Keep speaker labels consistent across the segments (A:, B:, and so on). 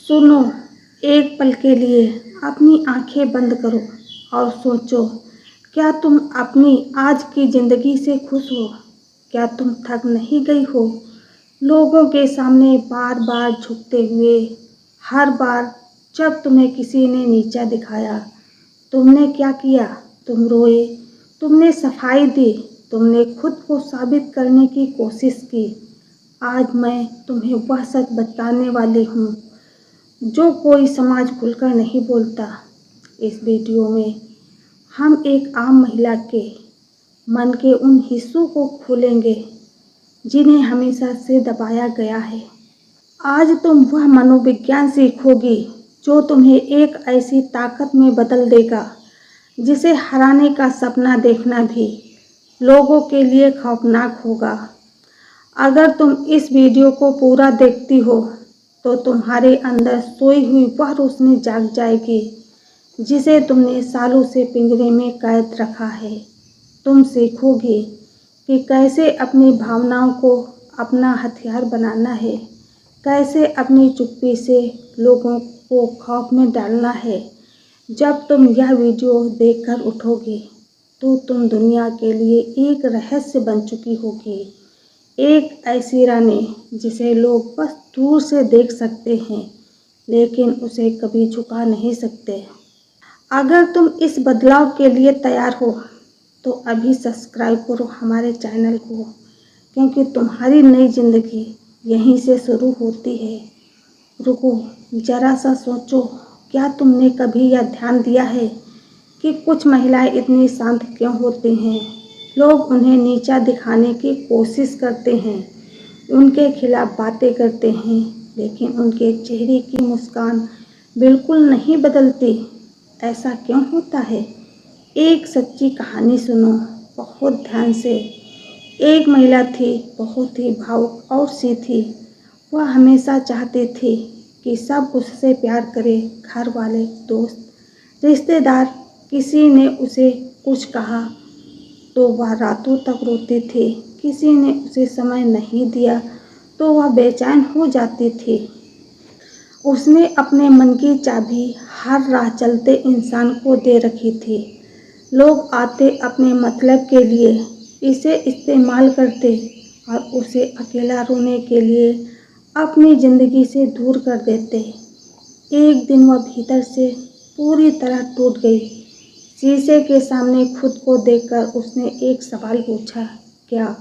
A: सुनो, एक पल के लिए अपनी आंखें बंद करो और सोचो, क्या तुम अपनी आज की ज़िंदगी से खुश हो? क्या तुम थक नहीं गई हो लोगों के सामने बार बार झुकते हुए? हर बार जब तुम्हें किसी ने नीचा दिखाया, तुमने क्या किया? तुम रोए, तुमने सफाई दी, तुमने खुद को साबित करने की कोशिश की। आज मैं तुम्हें वह सच बताने वाली हूँ जो कोई समाज खुलकर नहीं बोलता। इस वीडियो में हम एक आम महिला के मन के उन हिस्सों को खोलेंगे जिन्हें हमेशा से दबाया गया है। आज तुम वह मनोविज्ञान सीखोगी जो तुम्हें एक ऐसी ताकत में बदल देगा जिसे हराने का सपना देखना भी लोगों के लिए खौफनाक होगा। अगर तुम इस वीडियो को पूरा देखती हो तो तुम्हारे अंदर सोई हुई वह रोशनी जाग जाएगी जिसे तुमने सालों से पिंजरे में कैद रखा है। तुम सीखोगे कि कैसे अपनी भावनाओं को अपना हथियार बनाना है, कैसे अपनी चुप्पी से लोगों को खौफ में डालना है। जब तुम यह वीडियो देखकर उठोगे तो तुम दुनिया के लिए एक रहस्य बन चुकी होगी, एक ऐसी रानी जिसे लोग बस दूर से देख सकते हैं लेकिन उसे कभी झुका नहीं सकते। अगर तुम इस बदलाव के लिए तैयार हो तो अभी सब्सक्राइब करो हमारे चैनल को, क्योंकि तुम्हारी नई ज़िंदगी यहीं से शुरू होती है। रुको, ज़रा सा सोचो, क्या तुमने कभी यह ध्यान दिया है कि कुछ महिलाएं इतनी शांत क्यों होती हैं? लोग उन्हें नीचा दिखाने की कोशिश करते हैं, उनके खिलाफ बातें करते हैं, लेकिन उनके चेहरे की मुस्कान बिल्कुल नहीं बदलती। ऐसा क्यों होता है? एक सच्ची कहानी सुनो बहुत ध्यान से। एक महिला थी, बहुत ही भावुक और सी थी। वह हमेशा चाहती थी कि सब उससे प्यार करें, घर वाले, दोस्त, रिश्तेदार। किसी ने उसे कुछ कहा तो वह रातों तक रोती थी, किसी ने उसे समय नहीं दिया तो वह बेचैन हो जाती थी। उसने अपने मन की चाबी हर राह चलते इंसान को दे रखी थी। लोग आते अपने मतलब के लिए, इसे इस्तेमाल करते और उसे अकेला रोने के लिए अपनी ज़िंदगी से दूर कर देते। एक दिन वह भीतर से पूरी तरह टूट गई। शीशे के सामने खुद को देखकर उसने एक सवाल पूछा, क्या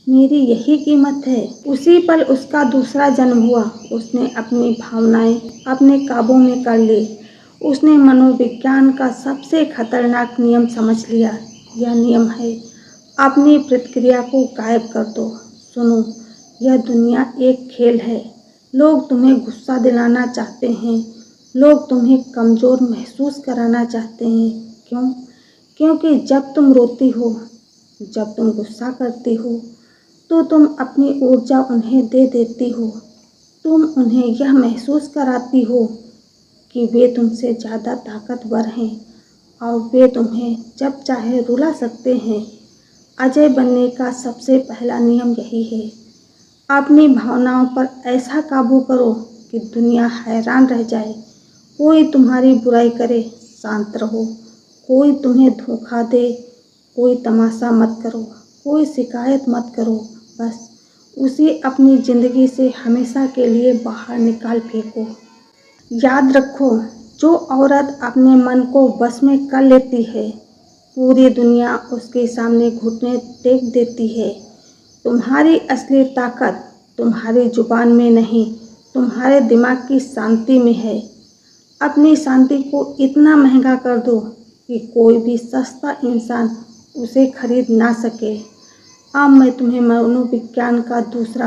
A: मेरी यही कीमत है? उसी पल उसका दूसरा जन्म हुआ। उसने अपनी भावनाएं अपने काबू में कर ली। उसने मनोविज्ञान का सबसे खतरनाक नियम समझ लिया। यह नियम है, अपनी प्रतिक्रिया को गायब कर दो। सुनो, यह दुनिया एक खेल है। लोग तुम्हें गुस्सा दिलाना चाहते हैं, लोग तुम्हें कमज़ोर महसूस कराना चाहते हैं। क्यों? क्योंकि जब तुम रोती हो, जब तुम गुस्सा करती हो तो तुम अपनी ऊर्जा उन्हें दे देती हो। तुम उन्हें यह महसूस कराती हो कि वे तुमसे ज़्यादा ताकतवर हैं और वे तुम्हें जब चाहे रुला सकते हैं। अजय बनने का सबसे पहला नियम यही है, अपनी भावनाओं पर ऐसा काबू करो कि दुनिया हैरान रह जाए। कोई तुम्हारी बुराई करे, शांत रहो। कोई तुम्हें धोखा दे, कोई तमाशा मत करो, कोई शिकायत मत करो। बस उसे अपनी ज़िंदगी से हमेशा के लिए बाहर निकाल फेंको। याद रखो, जो औरत अपने मन को बस में कर लेती है, पूरी दुनिया उसके सामने घुटने टेक देती है। तुम्हारी असली ताकत तुम्हारी जुबान में नहीं, तुम्हारे दिमाग की शांति में है। अपनी शांति को इतना महंगा कर दो कि कोई भी सस्ता इंसान उसे खरीद ना सके। अब मैं तुम्हें मनोविज्ञान का दूसरा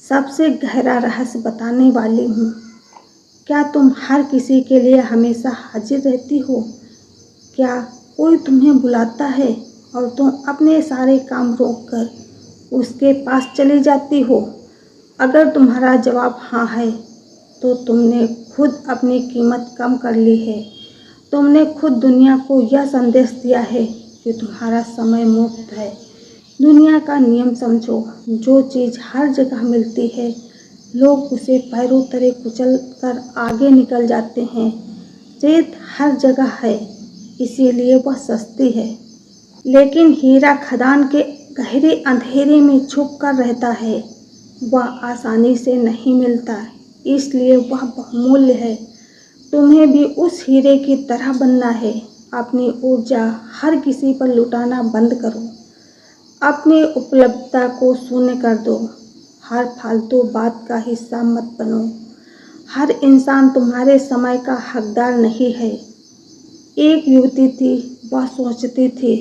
A: सबसे गहरा रहस्य बताने वाली हूँ। क्या तुम हर किसी के लिए हमेशा हाजिर रहती हो? क्या कोई तुम्हें बुलाता है और तुम अपने सारे काम रोककर उसके पास चली जाती हो? अगर तुम्हारा जवाब हाँ है तो तुमने खुद अपनी कीमत कम कर ली है। तुमने खुद दुनिया को यह संदेश दिया है कि तुम्हारा समय मुफ्त है। दुनिया का नियम समझो, जो चीज़ हर जगह मिलती है लोग उसे पैरों तले कुचल कर आगे निकल जाते हैं। रेत हर जगह है, इसीलिए वह सस्ती है। लेकिन हीरा खदान के गहरे अंधेरे में छुप कर रहता है। वह आसानी से नहीं मिलता, इसलिए वह बहुमूल्य है। तुम्हें भी उस हीरे की तरह बनना है। अपनी ऊर्जा हर किसी पर लुटाना बंद करो। अपनी उपलब्धता को शून्य कर दो। हर फालतू बात का हिस्सा मत बनो। हर इंसान तुम्हारे समय का हकदार नहीं है। एक युवती थी, वह सोचती थी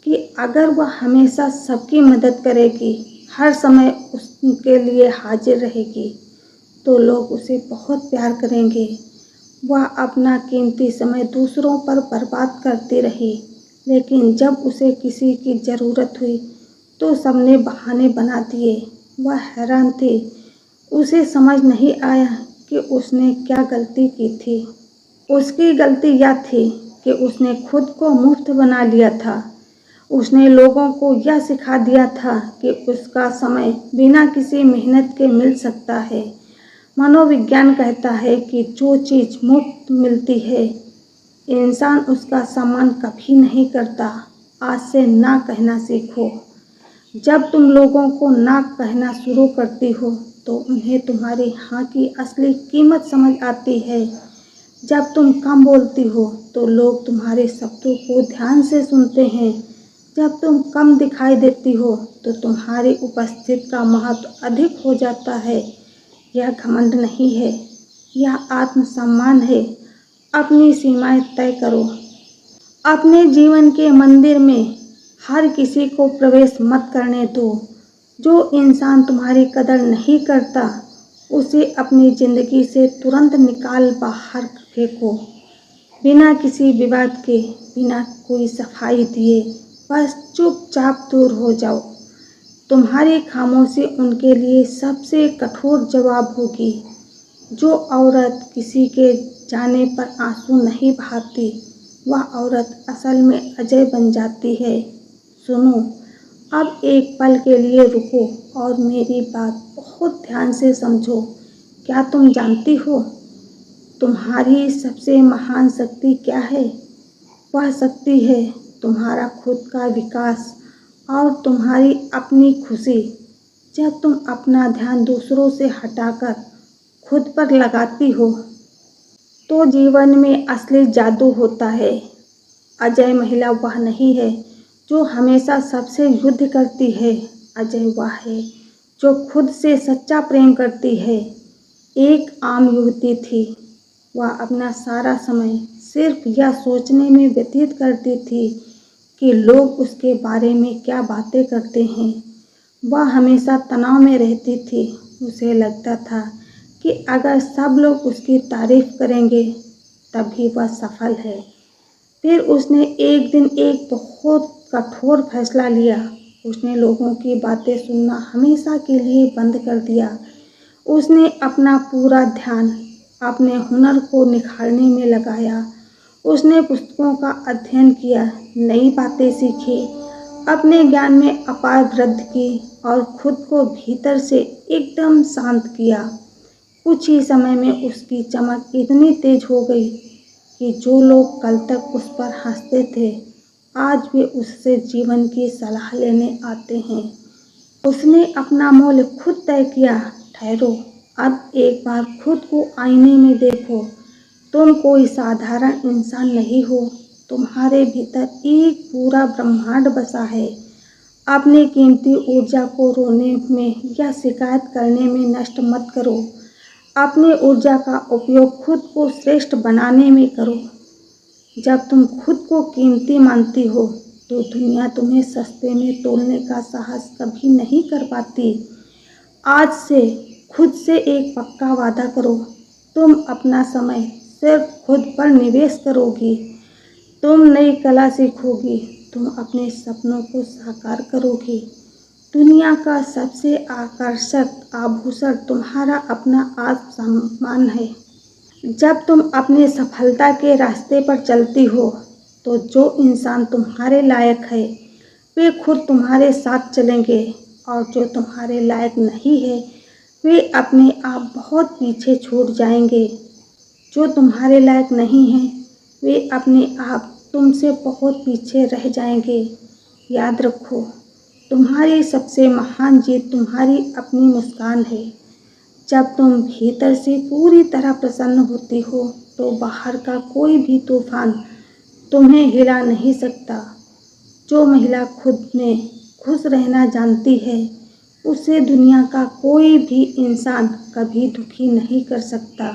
A: कि अगर वह हमेशा सबकी मदद करेगी, हर समय उसके लिए हाजिर रहेगी, तो लोग उसे बहुत प्यार करेंगे। वह अपना कीमती समय दूसरों पर बर्बाद करती रही, लेकिन जब उसे किसी की ज़रूरत हुई तो सबने बहाने बना दिए। वह हैरान थी, उसे समझ नहीं आया कि उसने क्या गलती की थी। उसकी गलती यह थी कि उसने खुद को मुफ्त बना लिया था। उसने लोगों को यह सिखा दिया था कि उसका समय बिना किसी मेहनत के मिल सकता है। मनोविज्ञान कहता है कि जो चीज़ मुफ्त मिलती है, इंसान उसका सम्मान कभी नहीं करता। आज से ना कहना सीखो। जब तुम लोगों को ना कहना शुरू करती हो, तो उन्हें तुम्हारी हाँ की असली कीमत समझ आती है। जब तुम कम बोलती हो, तो लोग तुम्हारे शब्दों को ध्यान से सुनते हैं। जब तुम कम दिखाई देती हो, तो तुम्हारी उपस्थिति का महत्व अधिक हो जाता है। यह घमंड नहीं है, यह आत्मसम्मान है। अपनी सीमाएं तय करो। अपने जीवन के मंदिर में हर किसी को प्रवेश मत करने दो। जो इंसान तुम्हारी कदर नहीं करता, उसे अपनी ज़िंदगी से तुरंत निकाल बाहर फेंको। बिना किसी विवाद के, बिना कोई सफाई दिए, बस चुपचाप दूर हो जाओ। तुम्हारी खामोशी उनके लिए सबसे कठोर जवाब होगी। जो औरत किसी के जाने पर आंसू नहीं बहाती, वह औरत असल में अजय बन जाती है। सुनो, अब एक पल के लिए रुको और मेरी बात बहुत ध्यान से समझो। क्या तुम जानती हो तुम्हारी सबसे महान शक्ति क्या है? वह शक्ति है तुम्हारा खुद का विकास और तुम्हारी अपनी खुशी। जब तुम अपना ध्यान दूसरों से हटाकर खुद पर लगाती हो, तो जीवन में असली जादू होता है। अजय महिला वह नहीं है जो हमेशा सबसे युद्ध करती है। अजय वह है जो खुद से सच्चा प्रेम करती है। एक आम युवती थी। वह अपना सारा समय सिर्फ यह सोचने में व्यतीत करती थी कि लोग उसके बारे में क्या बातें करते हैं। वह हमेशा तनाव में रहती थी। उसे लगता था कि अगर सब लोग उसकी तारीफ करेंगे, तभी वह सफल है। फिर उसने एक दिन एक बहुत कठोर फैसला लिया। उसने लोगों की बातें सुनना हमेशा के लिए बंद कर दिया। उसने अपना पूरा ध्यान अपने हुनर को निखारने में लगाया। उसने पुस्तकों का अध्ययन किया, नई बातें सीखी, अपने ज्ञान में अपार वृद्धि की और खुद को भीतर से एकदम शांत किया। कुछ ही समय में उसकी चमक इतनी तेज हो गई कि जो लोग कल तक उस पर हंसते थे, आज वे उससे जीवन की सलाह लेने आते हैं। उसने अपना मूल्य खुद तय किया। ठहरो, अब एक बार खुद को आईने में देखो। तुम कोई साधारण इंसान नहीं हो, तुम्हारे भीतर एक पूरा ब्रह्मांड बसा है। अपनी कीमती ऊर्जा को रोने में या शिकायत करने में नष्ट मत करो। अपनी ऊर्जा का उपयोग खुद को श्रेष्ठ बनाने में करो। जब तुम खुद को कीमती मानती हो, तो दुनिया तुम्हें सस्ते में तोलने का साहस कभी नहीं कर पाती। आज से खुद से एक पक्का वादा करो। तुम अपना समय सिर्फ खुद पर निवेश करोगी। तुम नई कला सीखोगी। तुम अपने सपनों को साकार करोगी। दुनिया का सबसे आकर्षक आभूषण तुम्हारा अपना आत्मसम्मान है। जब तुम अपनी सफलता के रास्ते पर चलती हो, तो जो इंसान तुम्हारे लायक है, वे खुद तुम्हारे साथ चलेंगे, और जो तुम्हारे लायक नहीं है, वे अपने आप बहुत पीछे छूट जाएंगे। जो तुम्हारे लायक नहीं हैं वे अपने आप तुमसे बहुत पीछे रह जाएंगे। याद रखो, तुम्हारी सबसे महान जीत तुम्हारी अपनी मुस्कान है। जब तुम भीतर से पूरी तरह प्रसन्न होती हो तो बाहर का कोई भी तूफान तुम्हें हिला नहीं सकता। जो महिला खुद में खुश रहना जानती है उसे दुनिया का कोई भी इंसान कभी दुखी नहीं कर सकता।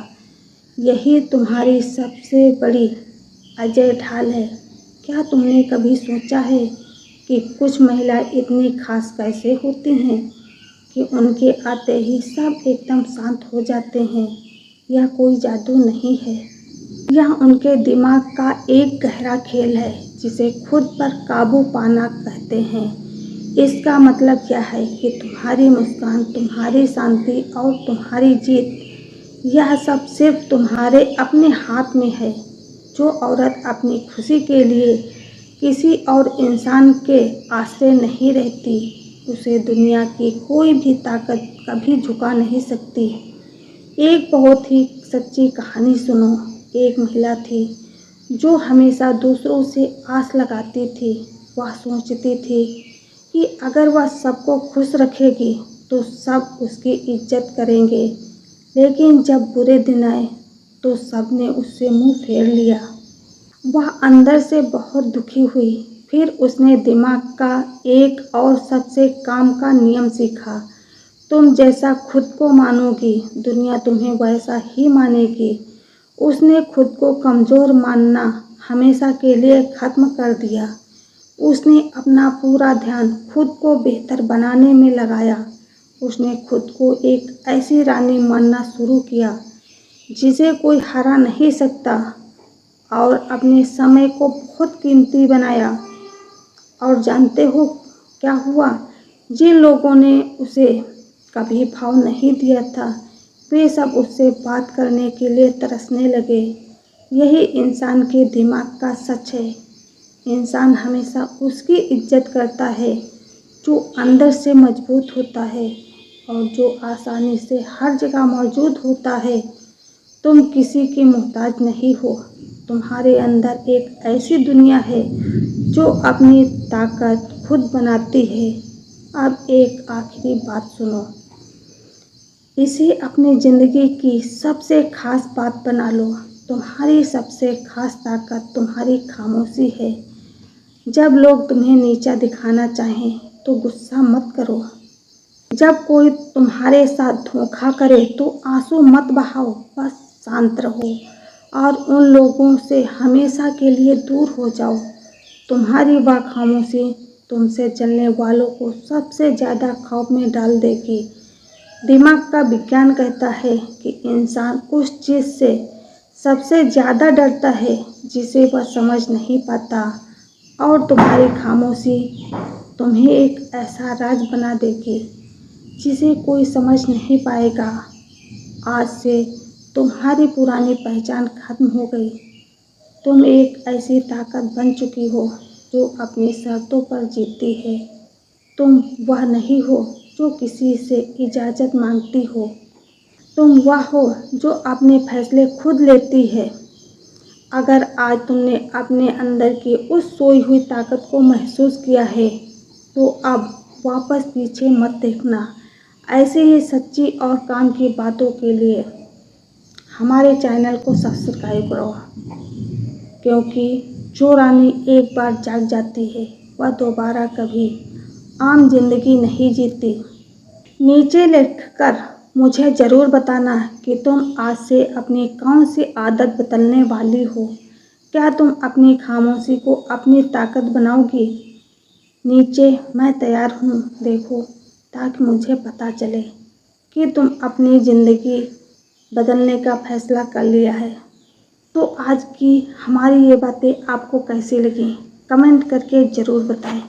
A: यही तुम्हारी सबसे बड़ी अजय ढाल है। क्या तुमने कभी सोचा है कि कुछ महिला इतनी खास कैसे होती हैं कि उनके आते ही सब एकदम शांत हो जाते हैं? यह कोई जादू नहीं है, यह उनके दिमाग का एक गहरा खेल है जिसे खुद पर काबू पाना कहते हैं। इसका मतलब यह है कि तुम्हारी मुस्कान, तुम्हारी शांति और तुम्हारी जीत, यह सब सिर्फ तुम्हारे अपने हाथ में है। जो औरत अपनी खुशी के लिए किसी और इंसान के आश्रय नहीं रहती उसे दुनिया की कोई भी ताकत कभी झुका नहीं सकती। एक बहुत ही सच्ची कहानी सुनो। एक महिला थी जो हमेशा दूसरों से आस लगाती थी। वह सोचती थी कि अगर वह सबको खुश रखेगी तो सब उसकी इज्जत करेंगे, लेकिन जब बुरे दिन आए तो सबने उससे मुंह फेर लिया। वह अंदर से बहुत दुखी हुई। फिर उसने दिमाग का एक और सबसे काम का नियम सीखा। तुम जैसा खुद को मानोगी दुनिया तुम्हें वैसा ही मानेगी। उसने खुद को कमज़ोर मानना हमेशा के लिए ख़त्म कर दिया। उसने अपना पूरा ध्यान खुद को बेहतर बनाने में लगाया। उसने खुद को एक ऐसी रानी मानना शुरू किया जिसे कोई हरा नहीं सकता, और अपने समय को बहुत कीमती बनाया। और जानते हो क्या हुआ? जिन लोगों ने उसे कभी भाव नहीं दिया था वे सब उससे बात करने के लिए तरसने लगे। यही इंसान के दिमाग का सच है। इंसान हमेशा उसकी इज्जत करता है जो अंदर से मजबूत होता है और जो आसानी से हर जगह मौजूद होता है। तुम किसी की मोहताज नहीं हो। तुम्हारे अंदर एक ऐसी दुनिया है जो अपनी ताकत खुद बनाती है। अब एक आखिरी बात सुनो। इसे अपनी ज़िंदगी की सबसे खास बात बना लो। तुम्हारी सबसे खास ताकत तुम्हारी खामोशी है। जब लोग तुम्हें नीचा दिखाना चाहें तो गुस्सा मत करो। जब कोई तुम्हारे साथ धोखा करे तो आंसू मत बहाओ, बस शांत रहो और उन लोगों से हमेशा के लिए दूर हो जाओ। तुम्हारी वह खामोशी तुमसे जलने वालों को सबसे ज़्यादा खौफ में डाल देगी। दिमाग का विज्ञान कहता है कि इंसान उस चीज़ से सबसे ज़्यादा डरता है जिसे वह समझ नहीं पाता, और तुम्हारी खामोशी तुम्हें एक ऐसा राज बना देगी जिसे कोई समझ नहीं पाएगा। आज से तुम्हारी पुरानी पहचान खत्म हो गई। तुम एक ऐसी ताकत बन चुकी हो जो अपनी शर्तों पर जीतती है। तुम वह नहीं हो जो किसी से इजाज़त मांगती हो। तुम वह हो जो अपने फैसले खुद लेती है। अगर आज तुमने अपने अंदर की उस सोई हुई ताकत को महसूस किया है तो अब वापस पीछे मत देखना। ऐसे ही सच्ची और काम की बातों के लिए हमारे चैनल को सब्सक्राइब करो, क्योंकि जो रानी एक बार जाग जाती है वह दोबारा कभी आम जिंदगी नहीं जीती। नीचे लिखकर मुझे ज़रूर बताना कि तुम आज से अपनी कौन सी आदत बदलने वाली हो। क्या तुम अपनी खामोशी को अपनी ताकत बनाओगी? नीचे मैं तैयार हूँ देखो, ताकि मुझे पता चले कि तुम अपनी ज़िंदगी बदलने का फैसला कर लिया है। तो आज की हमारी ये बातें आपको कैसी लगी कमेंट करके ज़रूर बताएं।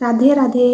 A: राधे राधे।